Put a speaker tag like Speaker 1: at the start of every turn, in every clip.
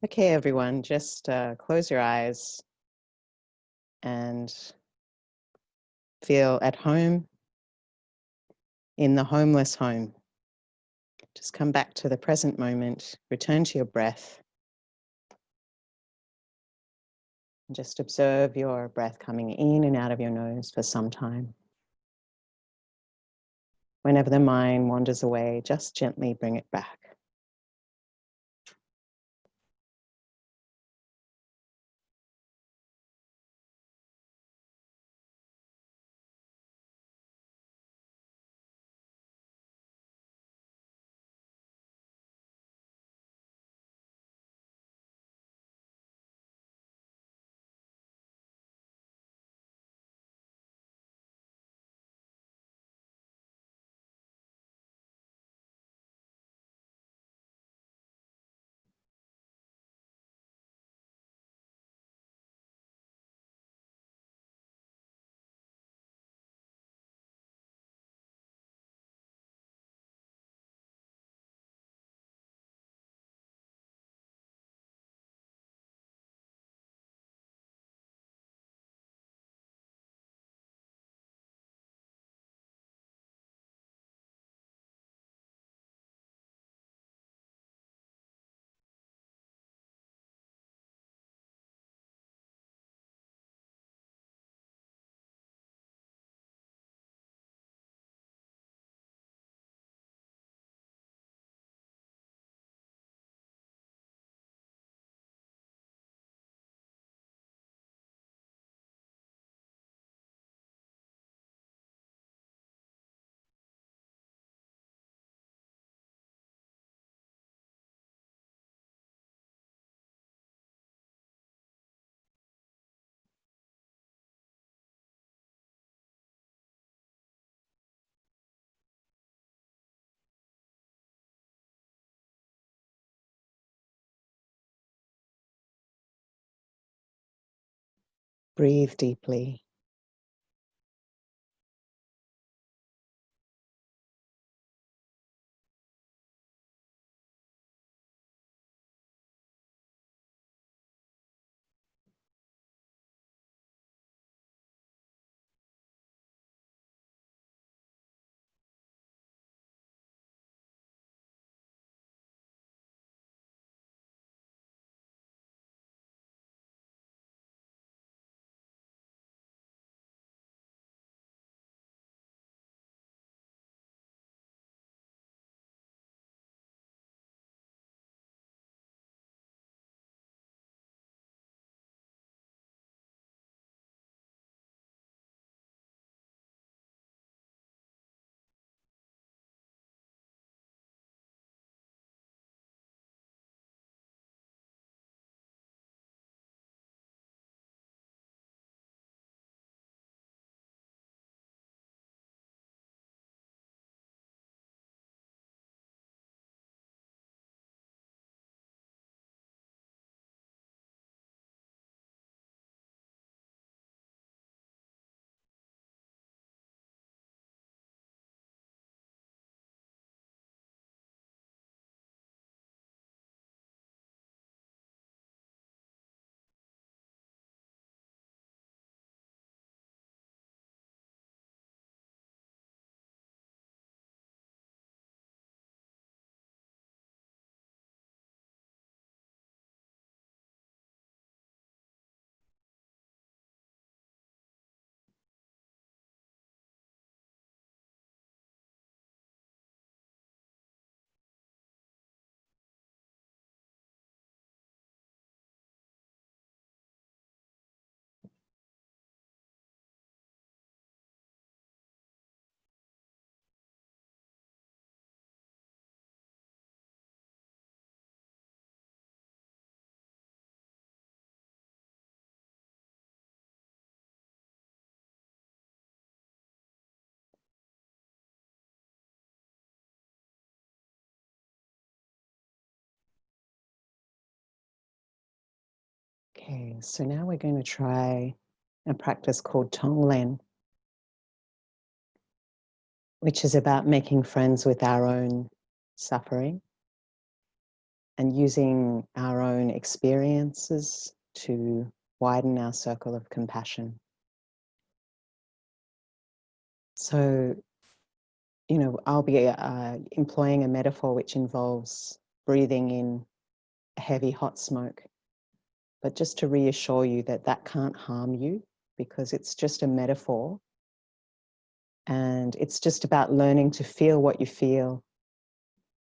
Speaker 1: Okay, everyone, just close your eyes and feel at home in the homeless home. Just come back to the present moment, return to your breath, and just observe your breath coming in and out of your nose for some time. Whenever the mind wanders away, just gently bring it back. Breathe deeply. Okay, so now we're going to try a practice called Tonglen, which is about making friends with our own suffering and using our own experiences to widen our circle of compassion. So, I'll be employing a metaphor which involves breathing in heavy hot smoke, but just to reassure you that that can't harm you, because it's just a metaphor, and it's just about learning to feel what you feel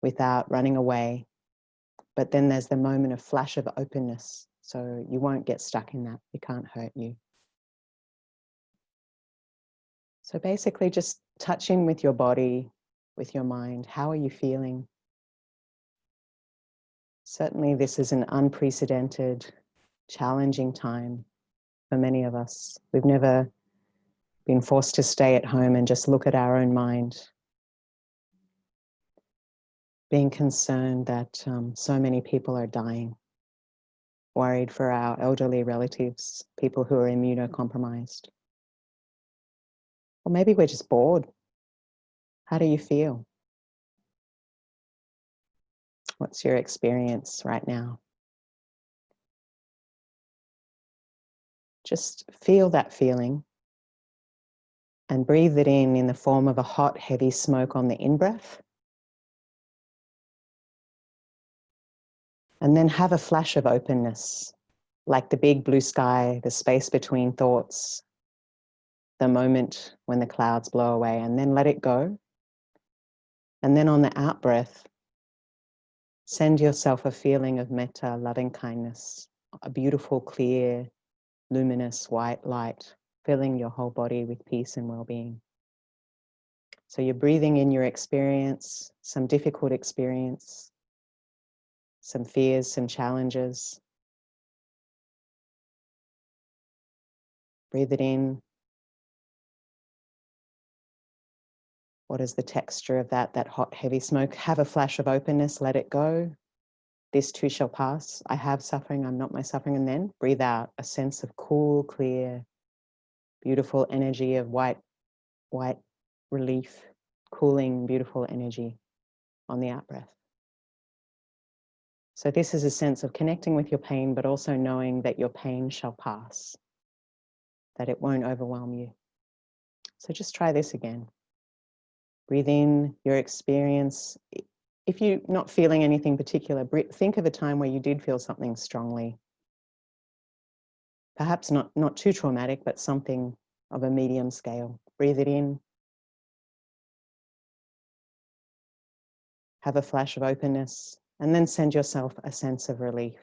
Speaker 1: without running away. But then there's the moment of flash of openness, so you won't get stuck in that. It can't hurt you. So basically just touch in with your body, with your mind. How are you feeling? Certainly this is an unprecedented, challenging time for many of us. We've never been forced to stay at home and just look at our own mind, being concerned that so many people are dying, worried for our elderly relatives, people who are immunocompromised. Or maybe we're just bored. How do you feel? What's your experience right now? Just feel that feeling and breathe it in the form of a hot, heavy smoke on the in-breath. And then have a flash of openness, like the big blue sky, the space between thoughts, the moment when the clouds blow away, and then let it go. And then on the out-breath, send yourself a feeling of metta, loving kindness, a beautiful, clear, luminous white light, filling your whole body with peace and well-being. So you're breathing in your experience, some difficult experience, some fears, some challenges. Breathe it in. What is the texture of that hot, heavy smoke? Have a flash of openness, let it go. This too shall pass. I have suffering, I'm not my suffering. And then breathe out a sense of cool, clear, beautiful energy of white relief, cooling, beautiful energy on the out breath. So this is a sense of connecting with your pain, but also knowing that your pain shall pass, that it won't overwhelm you. So just try this again. Breathe in your experience. If you're not feeling anything particular, think of a time where you did feel something strongly. Perhaps not too traumatic, but something of a medium scale. Breathe it in. Have a flash of openness, and then send yourself a sense of relief.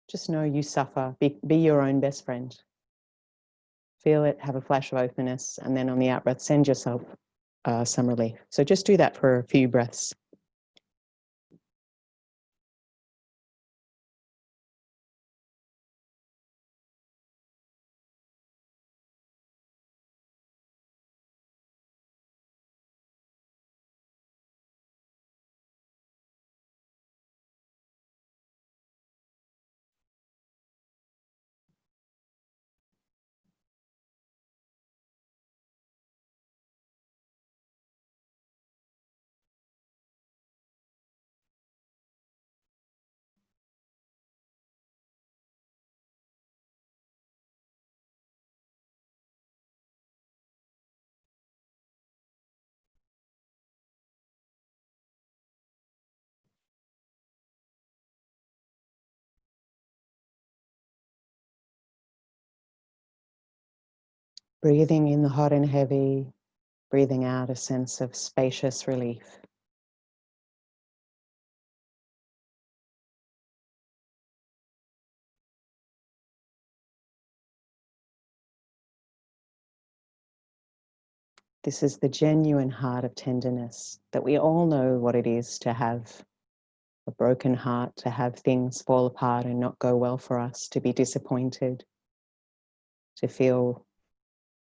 Speaker 1: Just know you suffer. Be your own best friend. Feel it, have a flash of openness, and then on the out breath, send yourself some relief. So just do that for a few breaths. Breathing in the hot and heavy, breathing out a sense of spacious relief. This is the genuine heart of tenderness, that we all know what it is to have a broken heart, to have things fall apart and not go well for us, to be disappointed, to feel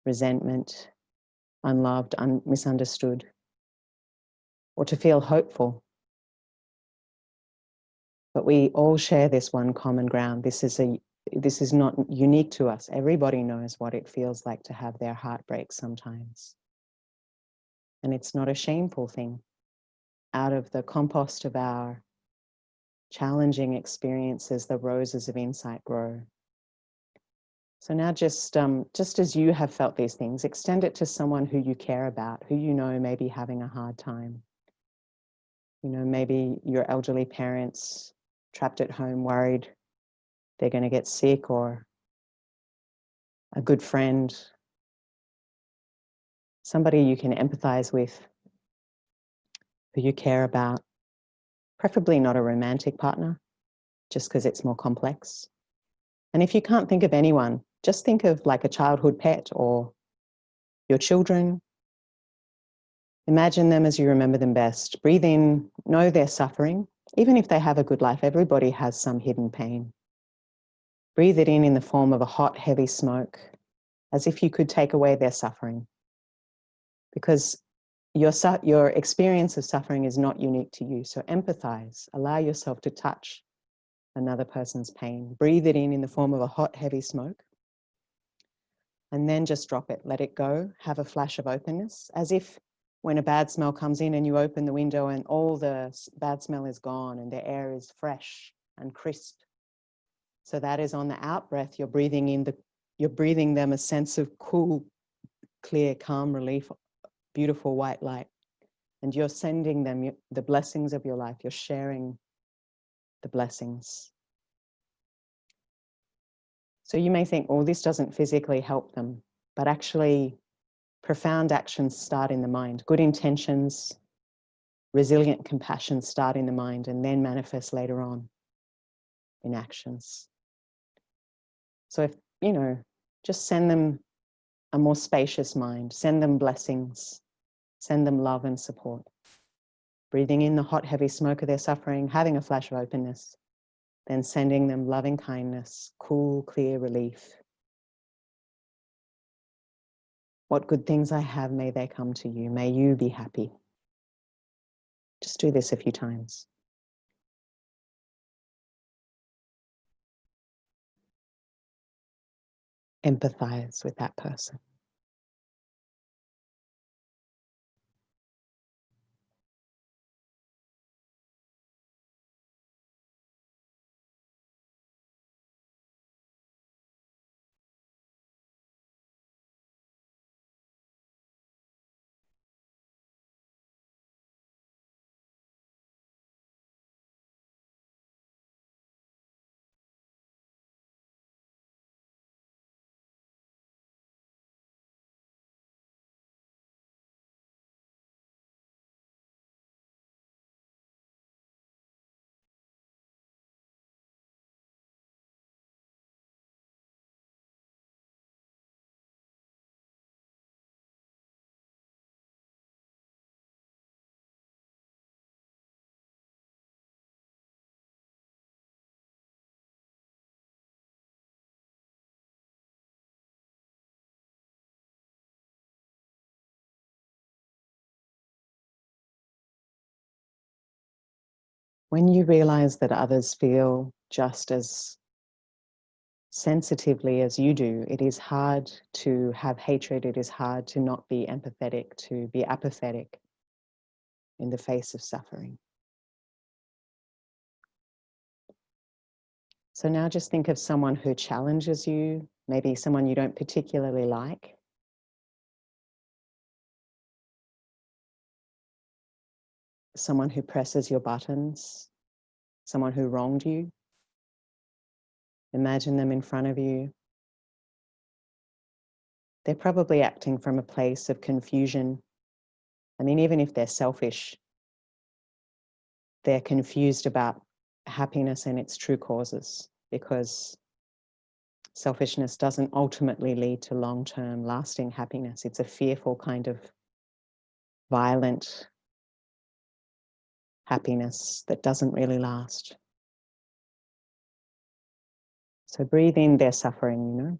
Speaker 1: resentment, unloved, misunderstood, or to feel hopeful. But we all share this one common ground. This is not unique to us. Everybody knows what it feels like to have their heart break sometimes. And it's not a shameful thing. Out of the compost of our challenging experiences, the roses of insight grow. So now just as you have felt these things, extend it to someone who you care about, who you know may be having a hard time. You know, maybe your elderly parents trapped at home, worried they're going to get sick, or a good friend, somebody you can empathize with, who you care about, preferably not a romantic partner, just because it's more complex. And if you can't think of anyone, just think of like a childhood pet or your children. Imagine them as you remember them best. Breathe in, know they're suffering. Even if they have a good life, everybody has some hidden pain. Breathe it in the form of a hot, heavy smoke, as if you could take away their suffering. Because your experience of suffering is not unique to you. So empathize, allow yourself to touch another person's pain. Breathe it in the form of a hot, heavy smoke. And then just drop it, let it go, have a flash of openness, as if when a bad smell comes in and you open the window and all the bad smell is gone and the air is fresh and crisp. So that is on the out breath, you're breathing them a sense of cool, clear, calm relief, beautiful white light. And you're sending them the blessings of your life. You're sharing the blessings. So you may think, oh, this doesn't physically help them, but actually profound actions start in the mind. Good intentions, resilient compassion start in the mind and then manifest later on in actions. So if, just send them a more spacious mind, send them blessings, send them love and support. Breathing in the hot, heavy smoke of their suffering, having a flash of openness, then sending them loving kindness, cool, clear relief. What good things I have, may they come to you. May you be happy. Just do this a few times. Empathize with that person. When you realize that others feel just as sensitively as you do, it is hard to have hatred. It is hard to not be empathetic, to be apathetic in the face of suffering. So now just think of someone who challenges you, maybe someone you don't particularly like. Someone who presses your buttons, someone who wronged you. Imagine them in front of you. They're probably acting from a place of confusion. I mean, even if they're selfish, they're confused about happiness and its true causes, because selfishness doesn't ultimately lead to long-term lasting happiness. It's a fearful kind of violent happiness that doesn't really last. So breathe in their suffering,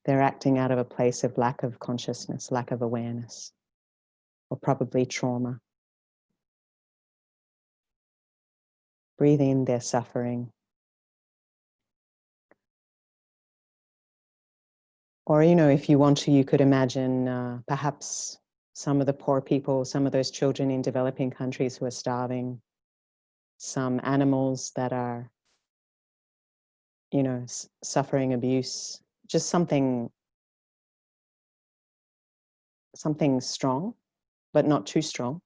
Speaker 1: They're acting out of a place of lack of consciousness, lack of awareness, or probably trauma. Breathe in their suffering. Or, if you want to, you could imagine perhaps some of the poor people, some of those children in developing countries who are starving, some animals that are, you know, suffering abuse, just something strong, but not too strong.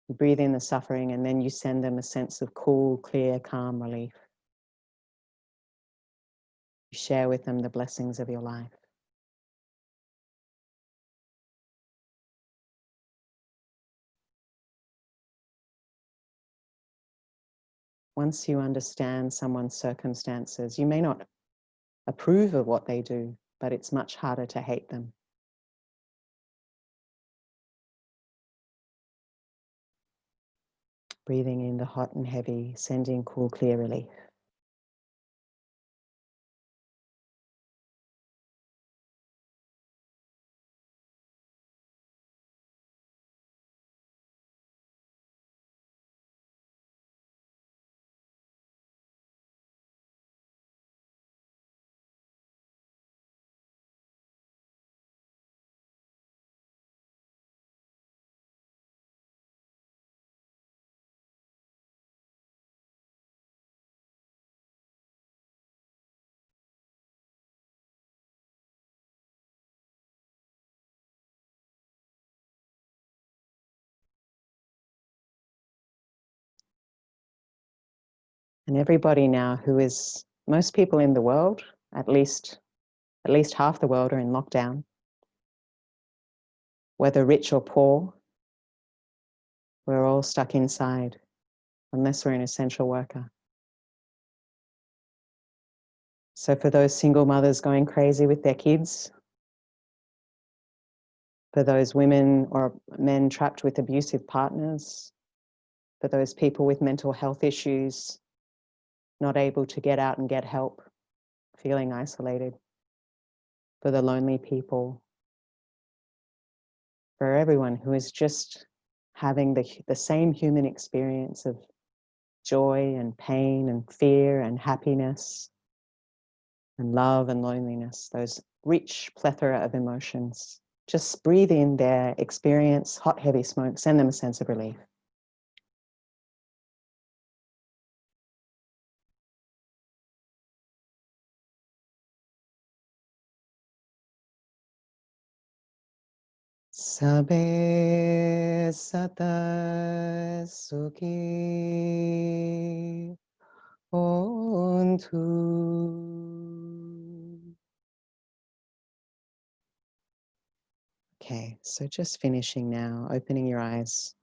Speaker 1: You breathe in the suffering, and then you send them a sense of cool, clear, calm relief. You share with them the blessings of your life. Once you understand someone's circumstances, you may not approve of what they do, but it's much harder to hate them. Breathing in the hot and heavy, sending cool, clear relief. And everybody now who is, most people in the world, at least half the world are in lockdown. Whether rich or poor, we're all stuck inside, unless we're an essential worker. So for those single mothers going crazy with their kids, for those women or men trapped with abusive partners, for those people with mental health issues, not able to get out and get help, feeling isolated, for the lonely people, for everyone who is just having the same human experience of joy and pain and fear and happiness and love and loneliness, those rich plethora of emotions. Just breathe in their experience, hot, heavy smoke, send them a sense of relief. Sabe sata suki ontu. Okay, so just finishing now, opening your eyes.